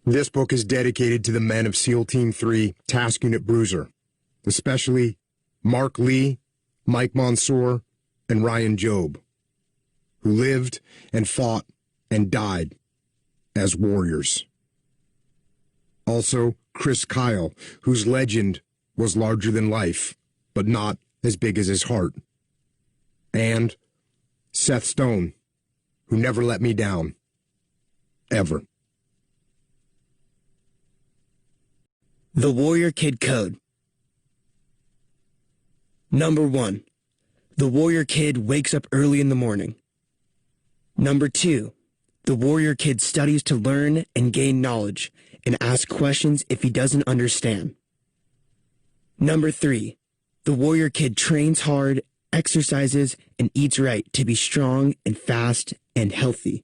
This book is dedicated to the men of SEAL Team 3 Task Unit Bruiser, especially Marc Lee, Mike Mansour, and Ryan Job, who lived and fought and died as warriors. Also, Chris Kyle, whose legend was larger than life, but not as big as his heart. And Seth Stone, who never let me down. Ever. The Warrior Kid Code. Number 1. The Warrior Kid wakes up early in the morning. Number 2. The Warrior Kid studies to learn and gain knowledge and ask questions if he doesn't understand. Number 3. The Warrior Kid trains hard, exercises, and eats right to be strong and fast and healthy.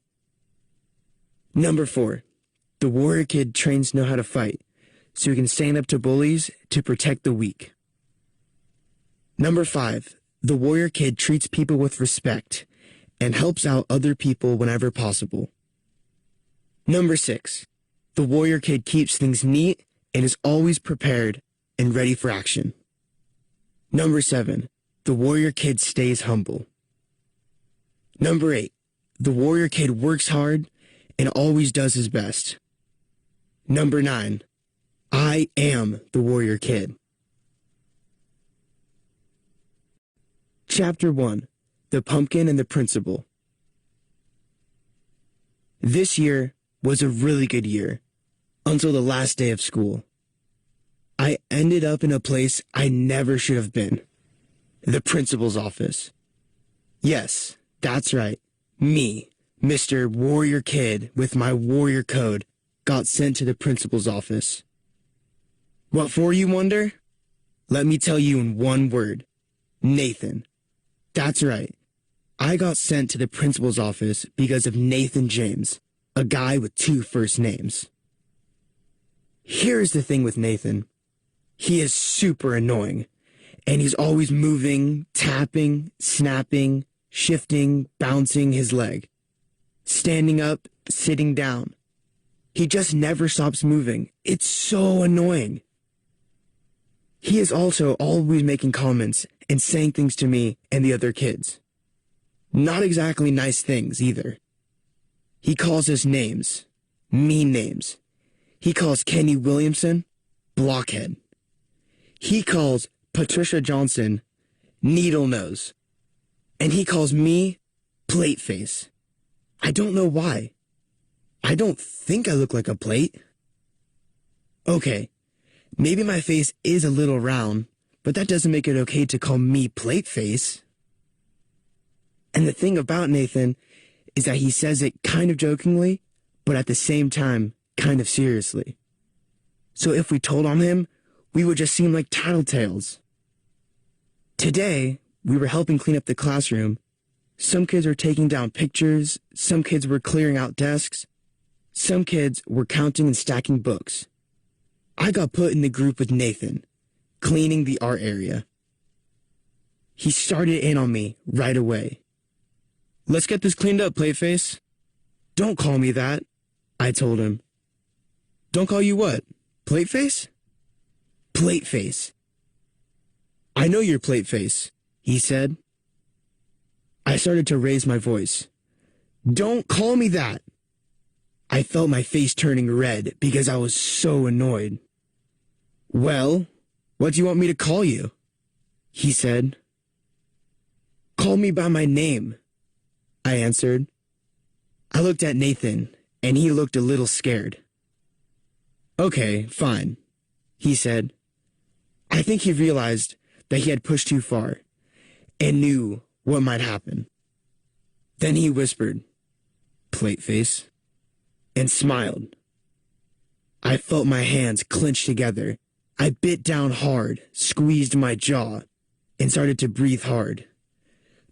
Number 4. The Warrior Kid trains to know how to fight, so he can stand up to bullies to protect the weak. Number 5. The Warrior Kid treats people with respect and helps out other people whenever possible. Number 6. The Warrior Kid keeps things neat and is always prepared and ready for action. Number 7. The Warrior Kid stays humble. Number 8. The Warrior Kid works hard and always does his best. Number 9. I am the Warrior Kid. Chapter 1. The Pumpkin and the Principal. This year was a really good year, until the last day of school. I ended up in a place I never should have been. The principal's office. Yes, that's right. Me, Mr. Warrior Kid with my warrior code, got sent to the principal's office. What for, you wonder? Let me tell you in one word. Nathan. That's right. I got sent to the principal's office because of Nathan James, a guy with 2 first names. Here's the thing with Nathan. He is super annoying, and he's always moving, tapping, snapping, shifting, bouncing his leg, standing up, sitting down. He just never stops moving. It's so annoying. He is also always making comments and saying things to me and the other kids. Not exactly nice things either. He calls us names, mean names. He calls Kenny Williamson blockhead. He calls Patricia Johnson needle nose. And he calls me plate face. I don't know why. I don't think I look like a plate. Okay. Maybe my face is a little round, but that doesn't make it okay to call me plate face. And the thing about Nathan is that he says it kind of jokingly, but at the same time, kind of seriously. So if we told on him, we would just seem like tattletales. Today, we were helping clean up the classroom. Some kids were taking down pictures, some kids were clearing out desks, some kids were counting and stacking books. I got put in the group with Nathan, cleaning the art area. He started in on me right away. Let's get this cleaned up, Plateface. Don't call me that, I told him. Don't call you what? Plateface? Plateface. I know you're Plateface, he said. I started to raise my voice. Don't call me that. I felt my face turning red because I was so annoyed. Well, what do you want me to call you? He said. Call me by my name, I answered. I looked at Nathan, and he looked a little scared. Okay, fine, he said. I think he realized that he had pushed too far and knew what might happen. Then he whispered, Plateface, and smiled. I felt my hands clench together. I bit down hard, squeezed my jaw, and started to breathe hard.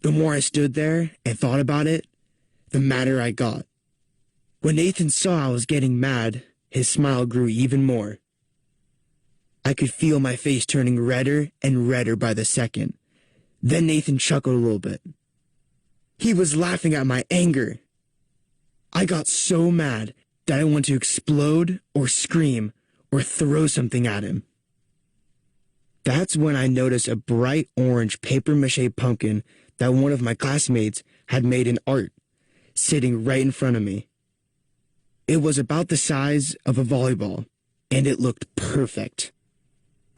The more I stood there and thought about it, the madder I got. When Nathan saw I was getting mad, his smile grew even more. I could feel my face turning redder and redder by the second. Then Nathan chuckled a little bit. He was laughing at my anger. I got so mad that I want to explode or scream or throw something at him. That's when I noticed a bright orange papier-mâché pumpkin that one of my classmates had made in art, sitting right in front of me. It was about the size of a volleyball, and it looked perfect.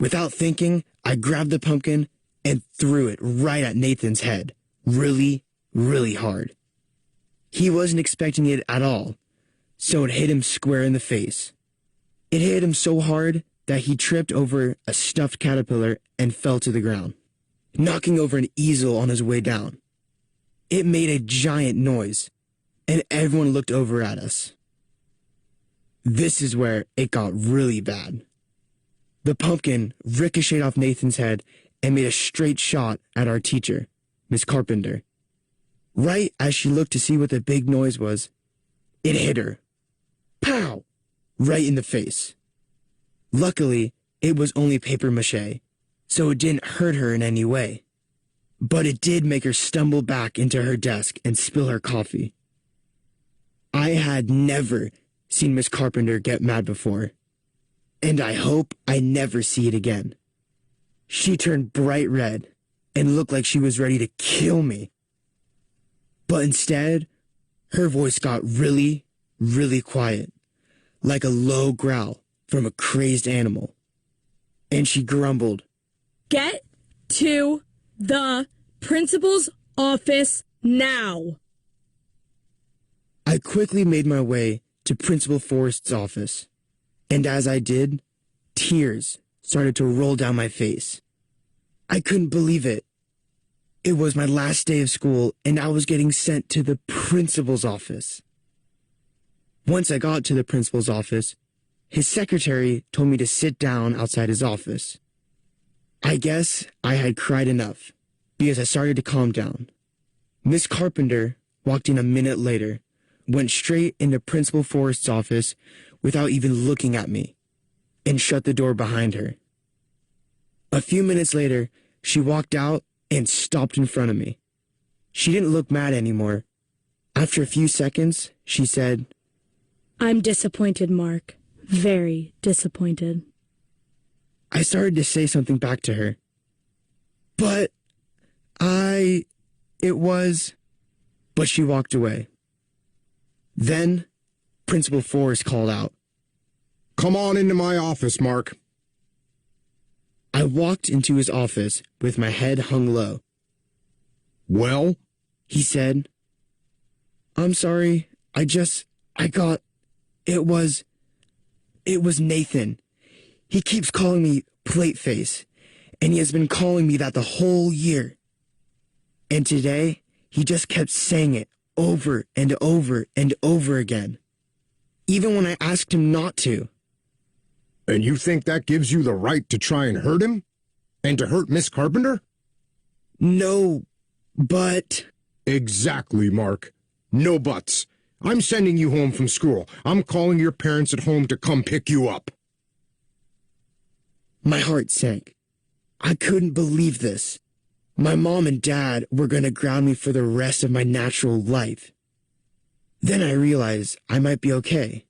Without thinking, I grabbed the pumpkin and threw it right at Nathan's head, really, really hard. He wasn't expecting it at all, so it hit him square in the face. It hit him so hard that he tripped over a stuffed caterpillar and fell to the ground, knocking over an easel on his way down. It made a giant noise, and everyone looked over at us. This is where it got really bad. The pumpkin ricocheted off Nathan's head and made a straight shot at our teacher, Miss Carpenter. Right as she looked to see what the big noise was, it hit her. Pow! Right in the face. Luckily, it was only papier-mâché, so it didn't hurt her in any way. But it did make her stumble back into her desk and spill her coffee. I had never seen Miss Carpenter get mad before, and I hope I never see it again. She turned bright red and looked like she was ready to kill me. But instead, her voice got really, really quiet, like a low growl from a crazed animal. And she grumbled, "Get to the principal's office now." I quickly made my way to Principal Forrest's office, and as I did, tears started to roll down my face. I couldn't believe it. It was my last day of school, and I was getting sent to the principal's office. Once I got to the principal's office, his secretary told me to sit down outside his office. I guess I had cried enough, because I started to calm down. Miss Carpenter walked in a minute later, went straight into Principal Forrest's office without even looking at me, and shut the door behind her. A few minutes later, she walked out and stopped in front of me. She didn't look mad anymore. After a few seconds, she said, "I'm disappointed, Mark. Very disappointed." I started to say something back to her. But But she walked away. Then, Principal Forrest called out, "Come on into my office, Mark." I walked into his office with my head hung low. "Well?" He said, "I'm sorry, it was Nathan. He keeps calling me plate face, and he has been calling me that the whole year. And today, he just kept saying it over and over and over again, even when I asked him not to." "And you think that gives you the right to try and hurt him? And to hurt Miss Carpenter?" "No, but..." "Exactly, Mark. No buts. I'm sending you home from school. I'm calling your parents at home to come pick you up." My heart sank. I couldn't believe this. My mom and dad were going to ground me for the rest of my natural life. Then I realized I might be okay.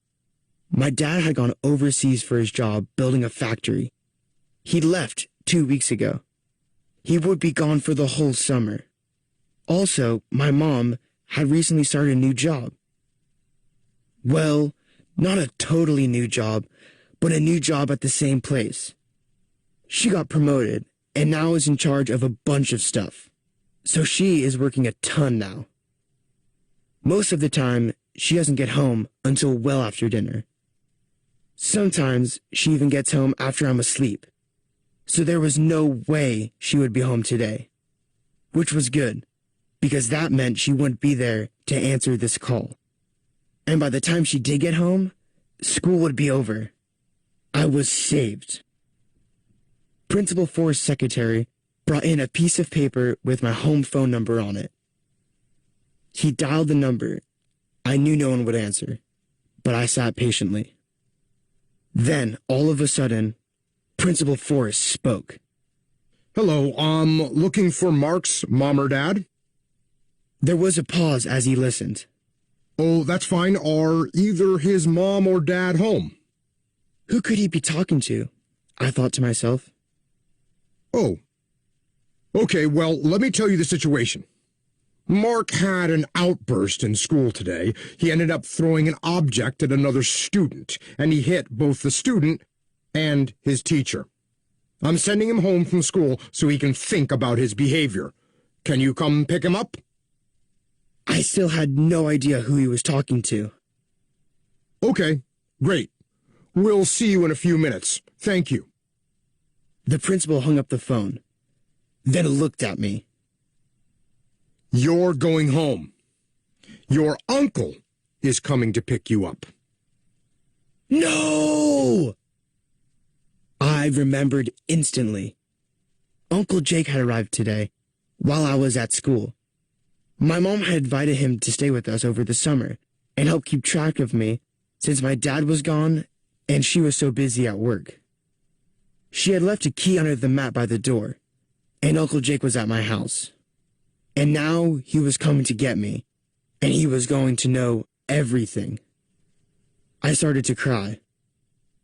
My dad had gone overseas for his job building a factory. He left 2 weeks ago. He would be gone for the whole summer. Also, my mom had recently started a new job. Well, not a totally new job, but a new job at the same place. She got promoted and now is in charge of a bunch of stuff. So she is working a ton now. Most of the time, she doesn't get home until well after dinner. Sometimes she even gets home after I'm asleep. So there was no way she would be home today. Which was good, because that meant she wouldn't be there to answer this call. And by the time she did get home, school would be over. I was saved. Principal Forrest's secretary brought in a piece of paper with my home phone number on it. He dialed the number. I knew no one would answer, but I sat patiently. Then, all of a sudden, Principal Forrest spoke. "Hello, looking for Mark's mom or dad?" There was a pause as he listened. Oh, that's fine. Are either his mom or dad home? Who could he be talking to? I thought to myself. Oh. Okay, well, let me tell you the situation. Mark had an outburst in school today. He ended up throwing an object at another student, and he hit both the student and his teacher. I'm sending him home from school so he can think about his behavior. Can you come pick him up? I still had no idea who he was talking to. Okay, great. We'll see you in a few minutes. Thank you. The principal hung up the phone, then looked at me. You're going home. Your uncle is coming to pick you up. No! I remembered instantly. Uncle Jake had arrived today, while I was at school. My mom had invited him to stay with us over the summer and help keep track of me since my dad was gone and she was so busy at work. She had left a key under the mat by the door, and Uncle Jake was at my house. And now he was coming to get me, and he was going to know everything. I started to cry.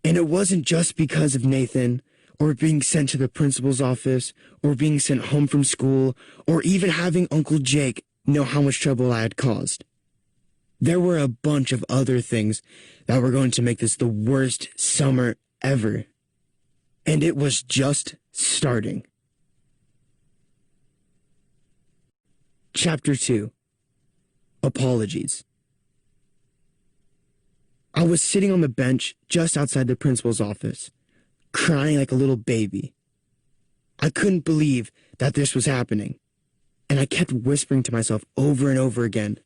And it wasn't just because of Nathan, or being sent to the principal's office, or being sent home from school, or even having Uncle Jake know how much trouble I had caused. There were a bunch of other things that were going to make this the worst summer ever. And it was just starting. Chapter 2. Apologies. I was sitting on the bench just outside the principal's office, crying like a little baby. I couldn't believe that this was happening, and I kept whispering to myself over and over again,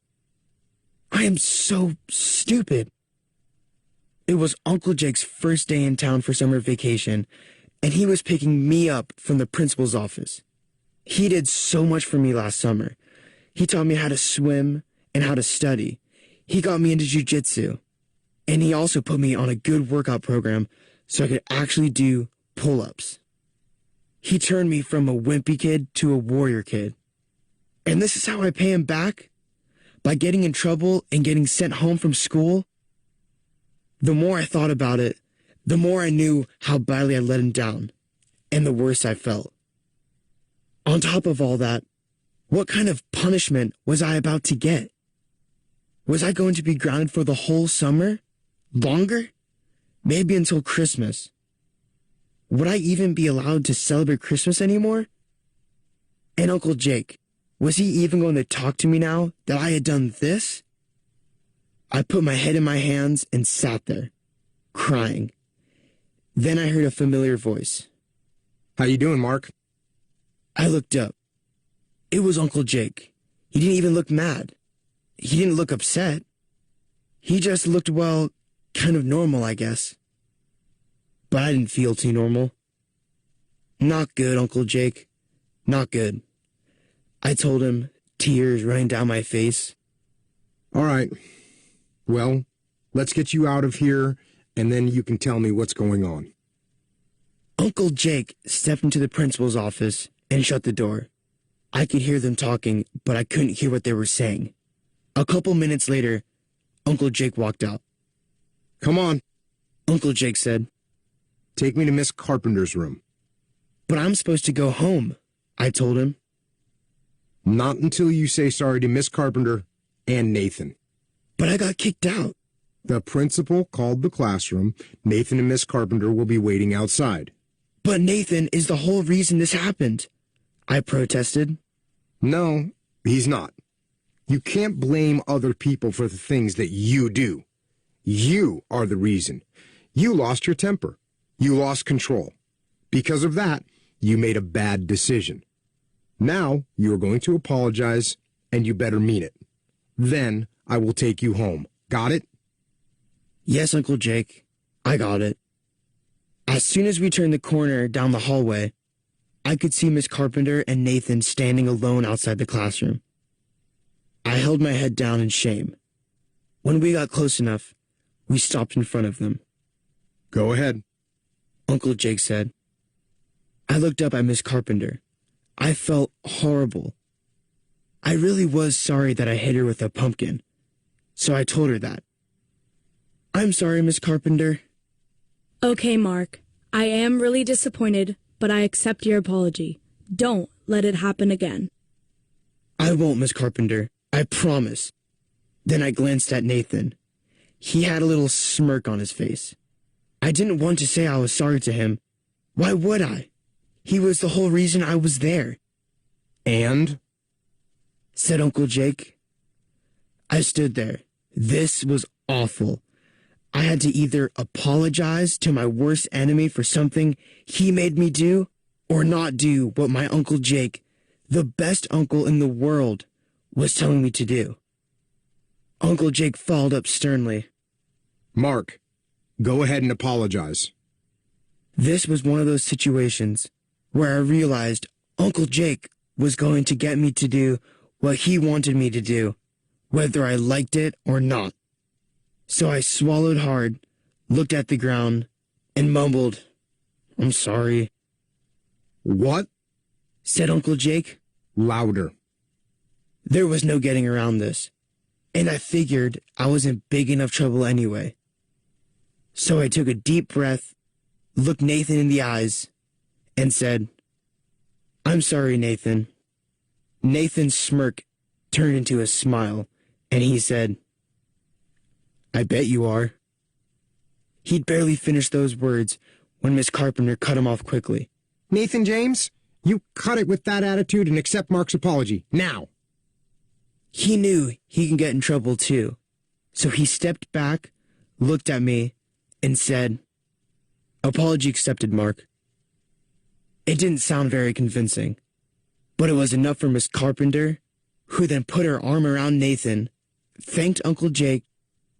I am so stupid. It was Uncle Jake's first day in town for summer vacation, and he was picking me up from the principal's office. He did so much for me last summer. He taught me how to swim and how to study. He got me into jiu-jitsu. And he also put me on a good workout program so I could actually do pull-ups. He turned me from a wimpy kid to a warrior kid. And this is how I pay him back? By getting in trouble and getting sent home from school? The more I thought about it, the more I knew how badly I let him down, and the worse I felt. On top of all that, what kind of punishment was I about to get? Was I going to be grounded for the whole summer? Longer? Maybe until Christmas. Would I even be allowed to celebrate Christmas anymore? And Uncle Jake, was he even going to talk to me now that I had done this? I put my head in my hands and sat there, crying. Then I heard a familiar voice. How you doing, Mark? I looked up. It was Uncle Jake. He didn't even look mad. He didn't look upset. He just looked, well, kind of normal, I guess. But I didn't feel too normal. Not good, Uncle Jake. Not good. I told him, tears running down my face. All right. Well, let's get you out of here, and then you can tell me what's going on. Uncle Jake stepped into the principal's office and shut the door. I could hear them talking, but I couldn't hear what they were saying. A couple minutes later, Uncle Jake walked out. Come on. Uncle Jake said. Take me to Miss Carpenter's room. But I'm supposed to go home, I told him. Not until you say sorry to Miss Carpenter and Nathan. But I got kicked out. The principal called the classroom. Nathan and Miss Carpenter will be waiting outside. But Nathan is the whole reason this happened, I protested. No, he's not. You can't blame other people for the things that you do. You are the reason. You lost your temper. You lost control. Because of that, you made a bad decision. Now you are going to apologize, and you better mean it. Then I will take you home. Got it? Yes, Uncle Jake. I got it. As soon as we turned the corner down the hallway, I could see Miss Carpenter and Nathan standing alone outside the classroom. I held my head down in shame. When we got close enough, we stopped in front of them. Go ahead, Uncle Jake said. I looked up at Miss Carpenter. I felt horrible. I really was sorry that I hit her with a pumpkin. so I told her that. I'm sorry, Miss Carpenter. Okay, Mark. I am really disappointed, but I accept your apology. Don't let it happen again. I won't, Miss Carpenter. I promise. Then I glanced at Nathan. He had a little smirk on his face. I didn't want to say I was sorry to him. Why would I? He was the whole reason I was there. And? Said Uncle Jake. I stood there. This was awful. I had to either apologize to my worst enemy for something he made me do, or not do what my Uncle Jake, the best uncle in the world, was telling me to do. Uncle Jake followed up sternly. Mark, go ahead and apologize. This was one of those situations where I realized Uncle Jake was going to get me to do what he wanted me to do, whether I liked it or not. So I swallowed hard, looked at the ground, and mumbled, "I'm sorry." What? Said Uncle Jake. Louder. There was no getting around this, and I figured I was in big enough trouble anyway. So I took a deep breath, looked Nathan in the eyes, and said, "I'm sorry, Nathan." Nathan's smirk turned into a smile, and he said, "I bet you are." He'd barely finished those words when Miss Carpenter cut him off quickly. Nathan James, you cut it with that attitude and accept Mark's apology, now. He knew he can get in trouble too, so he stepped back, looked at me, and said, "Apology accepted, Mark." It didn't sound very convincing, but it was enough for Miss Carpenter, who then put her arm around Nathan, thanked Uncle Jake,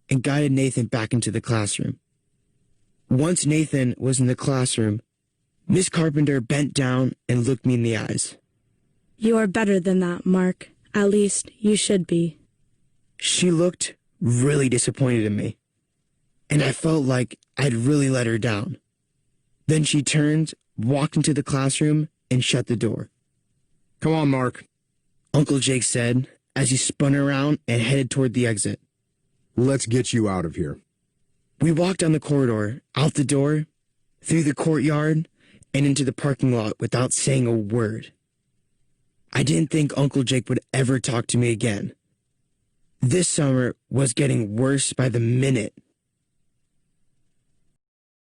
and guided Nathan back into the classroom. Once Nathan was in the classroom, Miss Carpenter bent down and looked me in the eyes. You are better than that, Mark. At least you should be. She looked really disappointed in me, and I felt like I'd really let her down. Then she turned, walked into the classroom, and shut the door. Come on, Mark. Uncle Jake said as he spun around and headed toward the exit. Let's get you out of here. We walked down the corridor, out the door, through the courtyard, and into the parking lot without saying a word. I didn't think Uncle Jake would ever talk to me again. This summer was getting worse by the minute.